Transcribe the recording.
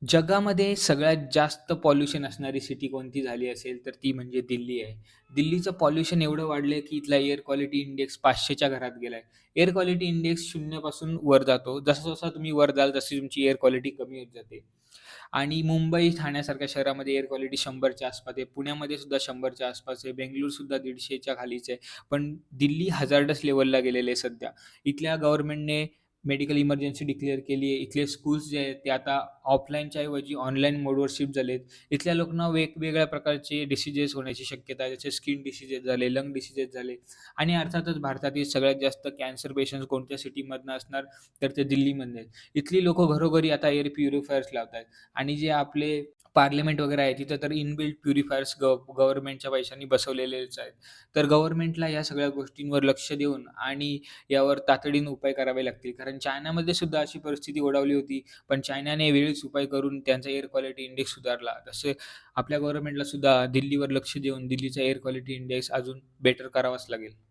जगामध्ये सगळ्यात जास्त पॉल्युशन असणारी सिटी कोणती झाली असेल, तर ती म्हणजे दिल्ली आहे. दिल्लीचं पॉल्युशन एवढं वाढलंय, की इथला एअर क्वालिटी इंडेक्स 500च्या घरात गेलाय. एअर क्वालिटी इंडेक्स 0 पासून वर जातो. जसा-जसा तुम्ही वर जाल, तशी तुमची एअर क्वालिटी कमी होत जाते. आणि मुंबई, ठाण्यासारख्या शहरामध्ये एअर क्वालिटी 100च्या आसपास आहे. पुण्यामध्ये सुद्धा 100च्या आसपास आहे. बेंगळूरसुद्धा 150च्या खालीच आहे. पण दिल्ली हझार्डस लेव्हलला गेलेले आहे सध्या. इथल्या गव्हर्नमेंटने मेडिकल इमर्जन्सी डिक्लेअर केली आहे. इथले स्कूल्स जे आहेत ते आता ऑफलाईनच्या ऐवजी ऑनलाईन मोडवर शिफ्ट झालेत. इथल्या लोकांना वेगवेगळ्या प्रकारचे डिसीजेस होण्याची शक्यता आहे. जसे स्किन डिसीजेस झाले, लंग डिसीजेस झाले आणि अर्थातच भारतातील सगळ्यात जास्त कॅन्सर पेशंट्स कोणत्या सिटीमधनं असणार, तर ते दिल्लीमधले आहेत. इथली लोकं घरोघरी आता एअर प्युरिफायर्स लावतायत आणि जे आपले पार्लमेंट वगैरे आहे, तिथं तर इनबिल्ट प्युरिफायर्स गव्हर्नमेंटच्या पैशांनी बसवलेलेच आहेत. तर गव्हर्नमेंटला या सगळ्या गोष्टींवर लक्ष देऊन आणि यावर तातडीने उपाय करावे लागतील. कारण चायनामध्ये सुद्धा अशी परिस्थिती ओढावली होती. पण चायनाने वेळीच उपाय करून त्यांचा एअर क्वालिटी इंडेक्स सुधारला. तसे आपल्या गव्हर्नमेंटला सुद्धा दिल्लीवर लक्ष देऊन दिल्लीचा एअर क्वालिटी इंडेक्स अजून बेटर करावाच लागेल.